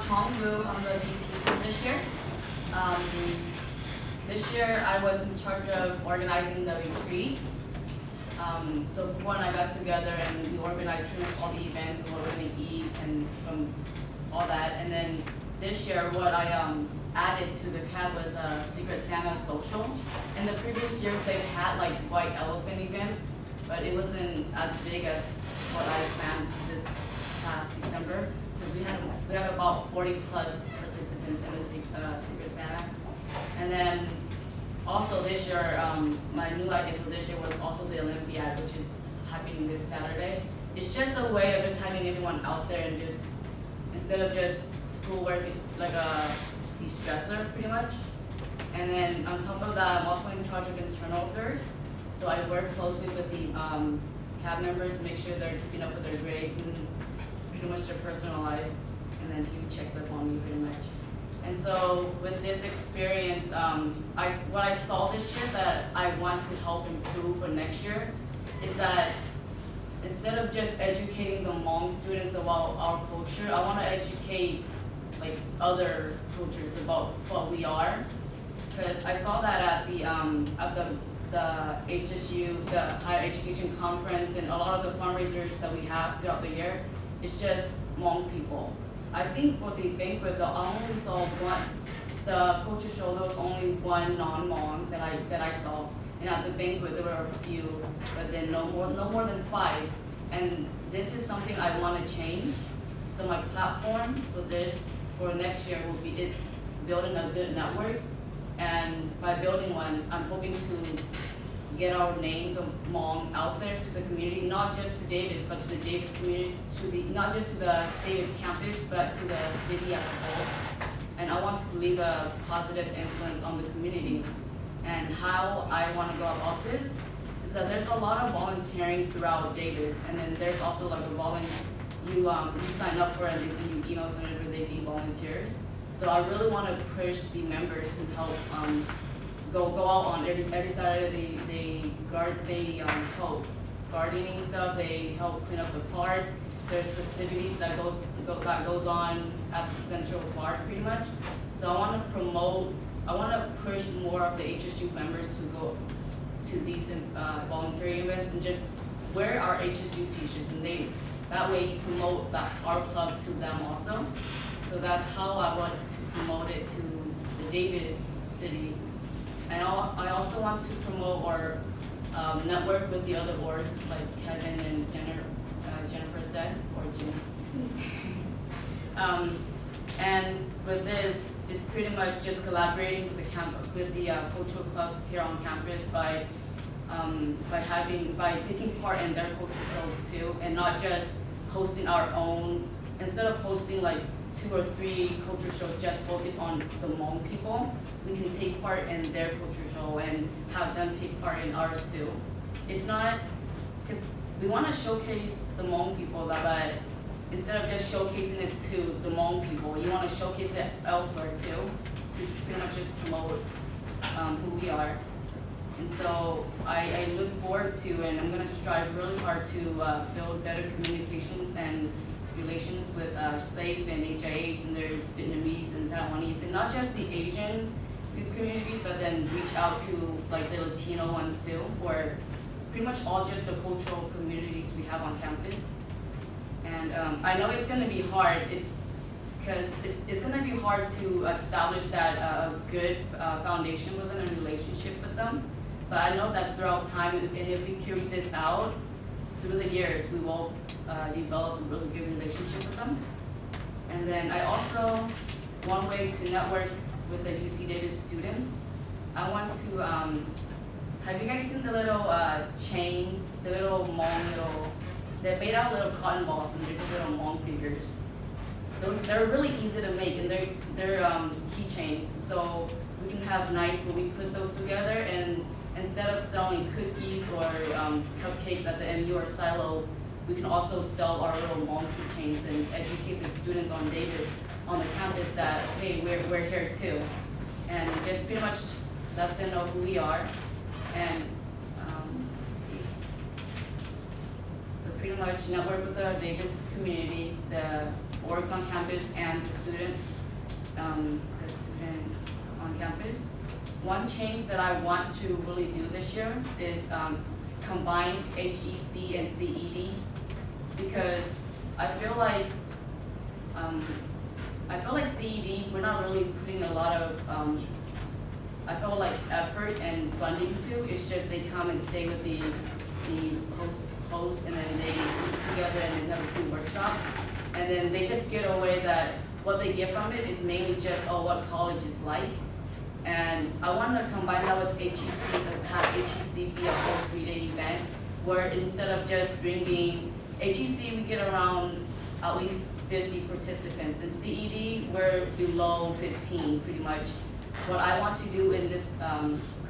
Chong Vue. I'm the VP for this year. This year I was in charge of organizing the retreat. So before I got together and we organized pretty much all the events and what we're going to eat and all that. And then this year what I added to the CAB was a Secret Santa social. In the previous years they've had like white elephant events, but it wasn't as big as what I planned this past December. Because we had about 40 plus participants in the Secret Santa. And then also this year, my new idea for this year was also the Olympiad, which is happening this Saturday. It's just a way of just having everyone out there and just, instead of just schoolwork, it's like a de-stressor pretty much. And then on top of that, I'm also in charge of internal affairs. So I work closely with the CAB members, make sure they're keeping up with their grades and pretty much their personal life. And then he checks up on me pretty much. And so with this experience, what I saw this year that I want to help improve for next year is that instead of just educating the Hmong students about our culture, I want to educate like other cultures about what we are. Because I saw that at the HSU, the Higher Education Conference, and a lot of the fundraisers that we have throughout the year, it's just Hmong people. I think for the banquet, I only saw one. The culture show, there was only one non-Hmong that I saw, and at the banquet there were a few, but then no more than 5. And this is something I want to change. So my platform for next year will be it's building a good network, and by building one, I'm hoping to get our name, the Hmong, out there to the community, not just to Davis, but to the Davis community, not just to the Davis campus, but to the city as a whole. And I want to leave a positive influence on the community. And how I want to go about this is that there's a lot of volunteering throughout Davis, and then there's also like you sign up for it and they send you emails whenever they need volunteers. So I really want to push the members to help go out on every Saturday. They help gardening stuff. They help clean up the park. There's festivities that goes on at the Central Park pretty much. So I want to push more of the HSU members to go to these voluntary events and just wear our HSU t-shirts, and that way you promote our club to them also. So that's how I want to promote it to the Davis city. And I also want to promote or network with the other orgs like Kevin and Jennifer said, or Jim. And with this, it's pretty much just collaborating with the cultural clubs here on campus by taking part in their cultural shows too, and not just hosting our own. Instead of hosting like 2 or 3 culture shows just focused on the Hmong people, we can take part in their culture show and have them take part in ours too. It's not, because we want to showcase the Hmong people, but instead of just showcasing it to the Hmong people, you want to showcase it elsewhere too, to pretty much just promote who we are. And so I look forward to, and I'm going to strive really hard to build better communications and relations with SAFE and HIH, and there's Vietnamese and Taiwanese, and not just the Asian community, but then reach out to like the Latino ones too, or pretty much all just the cultural communities we have on campus. And I know it's going to be hard. Because it's going to be hard to establish that good foundation with them and relationship with them. But I know that throughout time, and if we carry this out through the years, we will develop a really good relationship with them. And then I also, one way to network with the UC Davis students, I want to, have you guys seen the little chains, the little Hmong they're made out of little cotton balls, and they're just little Hmong figures. They're really easy to make, and they're keychains. So we can have nights where we put those together, and instead of selling cookies or cupcakes at the MU or Silo, we can also sell our little Hmong keychains and educate the students on Davis, on the campus, that hey, we're here too, and just pretty much let them know who we are. And let's see. So pretty much network with the Davis community, the orgs on campus, and the students on campus. One change that I want to really do this year is combine HEC and CED, because I feel like CED, we're not really putting a lot of I feel like effort and funding to. It's just they come and stay with the host, and then they eat together and then have a few workshops, and then they just get away that what they get from it is mainly just what college is like. And I want to combine that with HEC, have HEC be a whole 3-day event, where instead of just bringing HEC, we get around at least 50 participants. In CED, we're below 15 pretty much. What I want to do in this,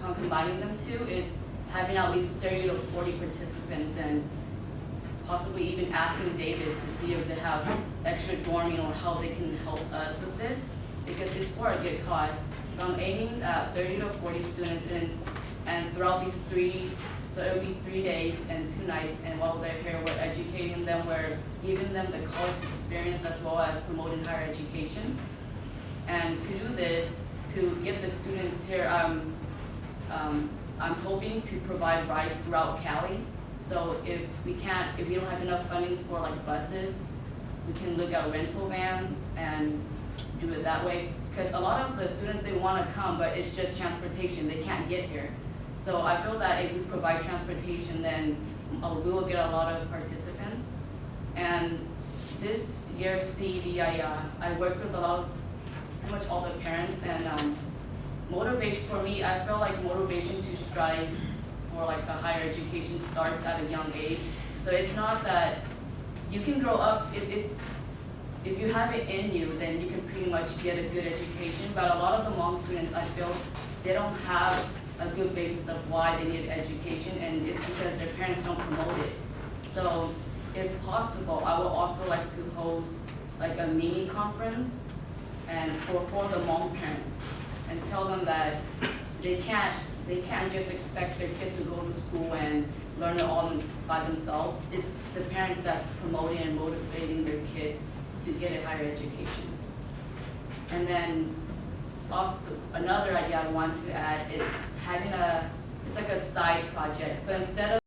combining them two, is having at least 30 to 40 participants, and possibly even asking Davis to see if they have extra dorming or how they can help us with this, because it's for a good cause. So I'm aiming at 30 to 40 students, and throughout these so it'll be 3 days and 2 nights, and while they're here, we're educating them, we're giving them the college experience as well as promoting higher education. And to do this, to get the students here, I'm hoping to provide rides throughout Cali. So if we don't have enough funding for like buses, we can look at rental vans and do it that way. Because a lot of the students, they want to come, but it's just transportation, they can't get here. So I feel that if we provide transportation, then we will get a lot of participants. And this year, CED, I worked with pretty much all the parents, and motivation for me, I feel like motivation to strive for like a higher education starts at a young age. So it's not that you can grow up, if you have it in you, then you can pretty much get a good education. But a lot of the Hmong students, I feel, they don't have a good basis of why they need education, and it's because their parents don't promote it. So if possible, I would also like to host like a mini conference and for the Hmong parents, and tell them that they can't just expect their kids to go to school and learn it all by themselves. It's the parents that's promoting and motivating their kids to get a higher education. And then also another idea I want to add is having it's like a side project. So instead of